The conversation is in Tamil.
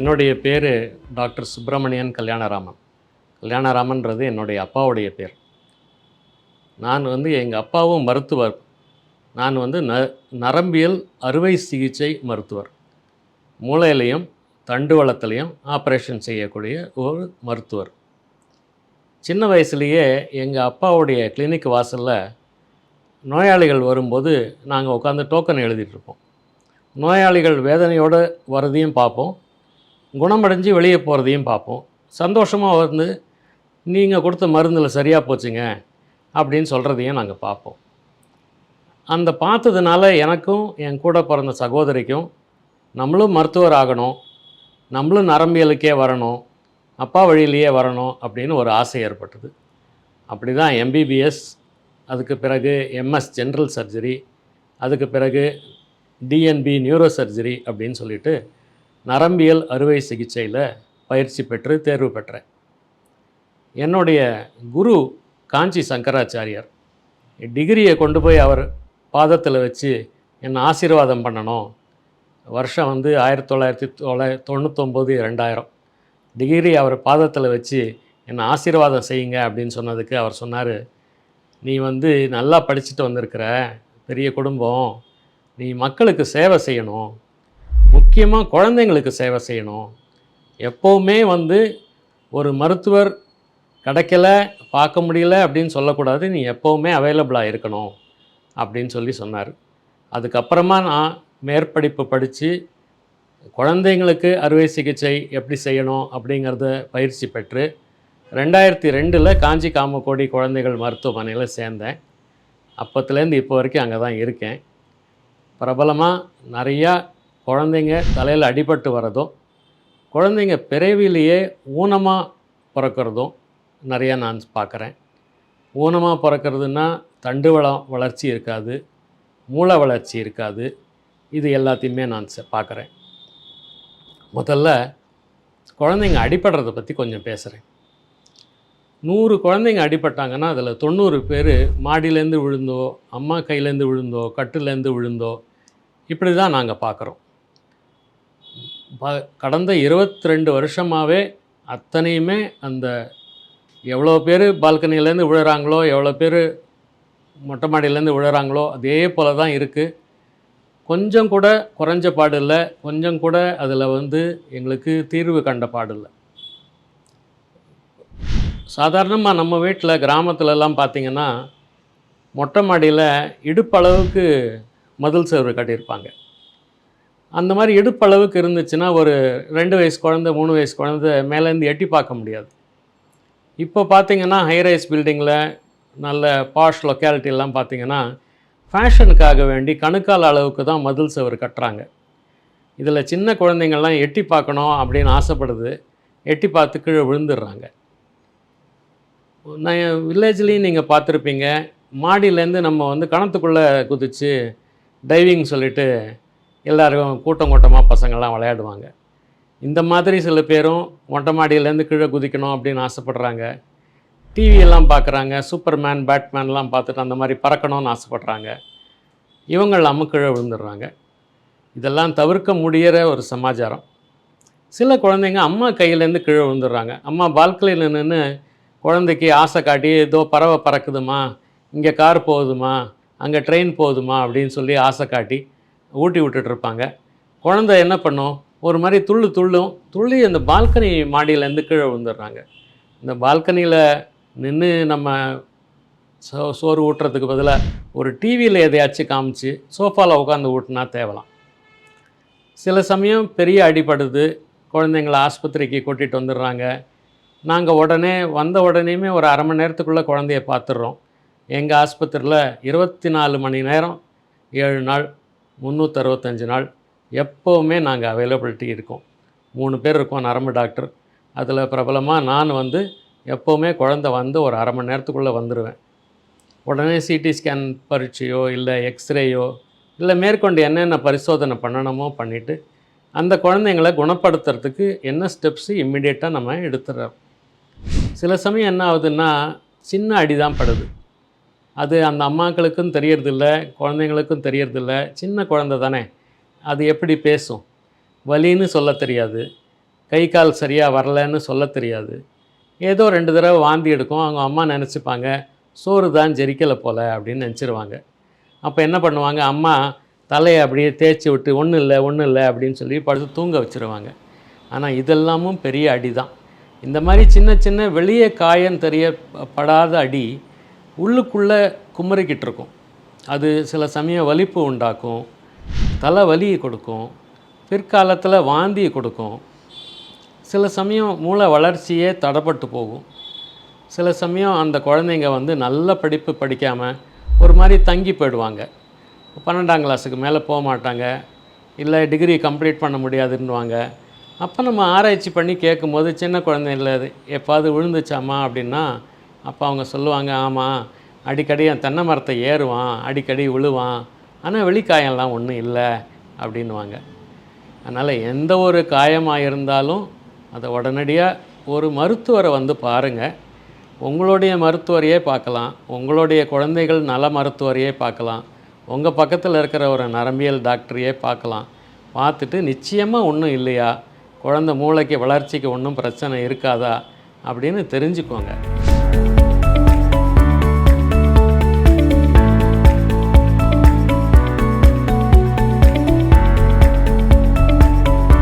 என்னுடைய பேர் டாக்டர் சுப்பிரமணியன் கல்யாணராமன். கல்யாணராமன்றது என்னுடைய அப்பாவுடைய பேர். நான் எங்கள் அப்பாவும் மருத்துவர். நான் நரம்பியல் அறுவை சிகிச்சை மருத்துவர். மூளையிலையும் தண்டுவளத்திலையும் ஆப்ரேஷன் செய்யக்கூடிய ஒரு மருத்துவர். சின்ன வயசுலேயே எங்கள் அப்பாவுடைய கிளினிக் வாசலில் நோயாளிகள் வரும்போது நாங்கள் உட்காந்து டோக்கன் எழுதிட்டுருப்போம். நோயாளிகள் வேதனையோடு வரதையும் பார்ப்போம், குணமடைஞ்சு வெளியே போகிறதையும் பார்ப்போம். சந்தோஷமாக நீங்கள் கொடுத்த மருந்தில் சரியாக போச்சுங்க அப்படின்னு சொல்கிறதையும் நாங்கள் பார்ப்போம். அந்த பார்த்ததுனால எனக்கும் என் கூட பிறந்த சகோதரிக்கும் நம்மளும் மருத்துவர் ஆகணும், நம்மளும் நரம்பியலுக்கே வரணும், அப்பா வழியிலேயே வரணும் அப்படின்னு ஒரு ஆசை ஏற்பட்டது. அப்படி தான் எம்பிபிஎஸ், அதுக்கு பிறகு எம்எஸ் ஜென்ரல் சர்ஜரி, அதுக்கு பிறகு டிஎன்பி நியூரோ சர்ஜரி அப்படின்னு சொல்லிட்டு நரம்பியல் அறுவை சிகிச்சையில் பயிற்சி பெற்று தேர்வு பெற்றேன். என்னுடைய குரு காஞ்சி சங்கராச்சாரியார் டிகிரியை கொண்டு போய் அவர் பாதத்தில் வச்சு என்னை ஆசீர்வாதம் பண்ணணும். வருஷம் 1999 2000 டிகிரி அவர் பாதத்தில் வச்சு என்னை ஆசீர்வாதம் செய்யுங்க அப்படின்னு சொன்னதுக்கு அவர் சொன்னார், நீ நல்லா படிச்சுட்டு வந்திருக்கிற, பெரிய குடும்பம், நீ மக்களுக்கு சேவை செய்யணும், முக்கியமாக குழந்தைங்களுக்கு சேவை செய்யணும். எப்போவுமே ஒரு மருத்துவர் கிடைக்கல, பார்க்க முடியல அப்படின்னு சொல்லக்கூடாது, நீ எப்போவுமே அவைலபிளாக இருக்கணும் அப்படின்னு சொல்லி சொன்னார். அதுக்கப்புறமா நான் மேற்படிப்பு படித்து குழந்தைங்களுக்கு அறுவை சிகிச்சை எப்படி செய்யணும் அப்படிங்கிறத பயிற்சி பெற்று 2002 காஞ்சி காமக்கோடி குழந்தைகள் மருத்துவமனையில் சேர்ந்தேன். அப்போத்துலேருந்து இப்போ வரைக்கும் அங்கே தான் இருக்கேன். பிரபலமாக நிறையா குழந்தைங்க தலையில் அடிபட்டு வரதும், குழந்தைங்க பிறவிலேயே ஊனமாக பிறக்கிறதும் நிறையா நான் பார்க்குறேன். ஊனமாக பிறக்கிறதுனா தண்டுவளம் வளர்ச்சி இருக்காது, மூளை வளர்ச்சி இருக்காது. இது எல்லாத்தையுமே நான் பார்க்குறேன். முதல்ல குழந்தைங்க அடிபடுறதை பற்றி கொஞ்சம் பேசுகிறேன். 100 குழந்தைங்க அடிபட்டாங்கன்னா அதில் 90 பேர் மாடியிலேருந்து விழுந்தோ, அம்மா கையிலேருந்து விழுந்தோ, கட்டிலேருந்து விழுந்தோ, இப்படி தான் நாங்கள் பார்க்குறோம். கடந்த 22 வருஷமாகவே அத்தனையுமே எவ்வளோ பேர் பால்கனிலேருந்து விழுறாங்களோ, எவ்வளோ பேர் மொட்டை மாடியிலேருந்து விழுறாங்களோ, அதே போல் தான் இருக்குது. கொஞ்சம் கூட குறைஞ்ச பாடு இல்லை, கொஞ்சம் கூட அதில் எங்களுக்கு தீர்வு கண்ட பாடு இல்லை. சாதாரணமாக நம்ம வீட்டில் கிராமத்துலலாம் பார்த்திங்கன்னா மொட்டை மாடியில் இடுப்பளவுக்கு மதில் சுவர் கட்டியிருப்பாங்க. அந்த மாதிரி இடுப்பளவுக்கு இருந்துச்சுன்னா ஒரு 2 வயசு குழந்தை 3 வயசு குழந்தை மேலேருந்து எட்டி பார்க்க முடியாது. இப்போ பார்த்திங்கன்னா ஹைரைஸ் பில்டிங்கில் நல்ல பாஷ் லொக்காலிட்டிலாம் பார்த்திங்கன்னா ஃபேஷனுக்காக வேண்டி கணுக்கால் அளவுக்கு தான் மதில் சுவர் கட்டுறாங்க. இதில் சின்ன குழந்தைங்கள்லாம் எட்டி பார்க்கணும் அப்படின்னு ஆசைப்படுது, எட்டி பார்த்து கீழே விழுந்துடுறாங்க. நான் வில்லேஜ்லேயும் நீங்கள் பார்த்துருப்பீங்க, மாடியிலேருந்து நம்ம கிணத்துக்குள்ளே குதித்து டைவிங் சொல்லிவிட்டு எல்லோரும் கூட்டமாக பசங்கள்லாம் விளையாடுவாங்க. இந்த மாதிரி சில பேரும் மொட்டை மாடியிலேருந்து கீழே குதிக்கணும் அப்படின்னு ஆசைப்பட்றாங்க. டிவியெல்லாம் பார்க்குறாங்க, சூப்பர்மேன் பேட்மேன்லாம் பார்த்துட்டு அந்த மாதிரி பறக்கணும்னு ஆசைப்பட்றாங்க. இவங்க இல்லாமல் கீழே விழுந்துடுறாங்க. இதெல்லாம் தவிர்க்க முடிகிற ஒரு சமாச்சாரம். சில குழந்தைங்க அம்மா கையிலேருந்து கீழே விழுந்துடுறாங்க. அம்மா பால்கனியில் நின்று குழந்தைக்கு ஆசை காட்டி, ஏதோ பறவை பறக்குதுமா, இங்கே கார் போகுதுமா, அங்கே ட்ரெயின் போகுதுமா அப்படின்னு சொல்லி ஆசை காட்டி ஊட்டி விட்டுட்ருப்பாங்க. குழந்தை என்ன பண்ணும், ஒரு மாதிரி துள்ளி அந்த பால்கனி மாடியிலேருந்து கீழே விழுந்துடுறாங்க. இந்த பால்கனியில் நின்று நம்ம சோறு ஊட்டுறதுக்கு பதிலாக ஒரு டிவியில் எதையாச்சும் காமிச்சு சோஃபாவில் உட்காந்து ஊட்டினா தேவலாம். சில சமயம் பெரிய அடிபடுது, குழந்தைங்கள ஆஸ்பத்திரிக்கு கூட்டிகிட்டு வந்துடுறாங்க. நாங்கள் வந்த உடனேயுமே ஒரு அரை மணி நேரத்துக்குள்ளே குழந்தைய பார்த்துடுறோம். எங்கள் ஆஸ்பத்திரியில் 24 மணி நேரம் 7 நாள் 365 நாள் எப்போவுமே நாங்கள் அவைலபிலிட்டி இருக்கோம். 3 பேர் இருக்கோம் நரம்பு டாக்டர். அதில் பிரபலமாக நான் எப்போவுமே குழந்தை ஒரு அரை மணி நேரத்துக்குள்ளே வந்துடுவேன். உடனே சிடி ஸ்கேன் பரீட்சையோ இல்லை எக்ஸ்ரேயோ இல்லை மேற்கொண்டு என்னென்ன பரிசோதனை பண்ணணுமோ பண்ணிவிட்டு அந்த குழந்தைங்களை குணப்படுத்துறதுக்கு என்ன ஸ்டெப்ஸு இம்மிடியேட்டாக நம்ம எடுத்துடுறோம். சில சமயம் என்ன ஆகுதுன்னா சின்ன அடி தான் படுது. அது அந்த அம்மாக்களுக்கும் தெரியறதில்ல, குழந்தைங்களுக்கும் தெரியறதில்ல. சின்ன குழந்தை தானே, அது எப்படி பேசும், வலின்னு சொல்ல தெரியாது. கை கால் சரியாக வரலன்னு சொல்ல தெரியாது. ஏதோ 2 தடவை வாந்தி எடுக்கும். அவங்க அம்மா நினச்சிப்பாங்க, சோறு தான் ஜெரிக்கலை போல அப்படின்னு நினச்சிருவாங்க. அப்போ என்ன பண்ணுவாங்க, அம்மா தலையை அப்படியே தேய்ச்சி விட்டு ஒன்றும் இல்லை ஒன்றும் இல்லை அப்படின்னு சொல்லி படுத்து தூங்க வச்சுருவாங்க. ஆனால் இதெல்லாமும் பெரிய அடி தான். இந்த மாதிரி சின்ன சின்ன வெளியே காயம் தெரியப்படாத அடி உள்ளுக்குள்ளே குமரிக்கிட்டு இருக்கும். அது சில சமயம் வலிப்பு உண்டாக்கும், தலை வலியை கொடுக்கும், பிற்காலத்தில் வாந்தியை கொடுக்கும். சில சமயம் மூளை வளர்ச்சியே தடைப்பட்டு போகும். சில சமயம் அந்த குழந்தைங்க வந்து நல்ல படிப்பு படிக்காமல் ஒரு மாதிரி தங்கி போயிடுவாங்க. 12ஆம் கிளாஸுக்கு மேலே போக மாட்டாங்க, இல்லை டிகிரி கம்ப்ளீட் பண்ண முடியாதுன்னுவாங்க. அப்போ நம்ம ஆராய்ச்சி பண்ணி கேட்கும்போது சின்ன குழந்தைங்கள எப்பாவது விழுந்துச்சாமா அப்படின்னா அப்போ அவங்க சொல்லுவாங்க, ஆமாம் அடிக்கடி என் தென்னை மரத்தை ஏறுவான், அடிக்கடி விழுவான், ஆனால் வெளிக்காயம்லாம் ஒன்றும் இல்லை அப்படின்வாங்க. அதனால் எந்த ஒரு காயமாக இருந்தாலும் அதை உடனடியாக ஒரு மருத்துவரை வந்து பாருங்கள். உங்களுடைய மருத்துவரையே பார்க்கலாம், உங்களுடைய குழந்தைகள் நல மருத்துவரையே பார்க்கலாம், உங்கள் பக்கத்தில் இருக்கிற ஒரு நரம்பியல் டாக்டரையே பார்க்கலாம். பார்த்துட்டு நிச்சயமாக ஒன்றும் இல்லையா, குழந்தை மூளைக்கு வளர்ச்சிக்கு ஒன்றும் பிரச்சனை இருக்காதா அப்படின்னு தெரிஞ்சுக்கோங்க.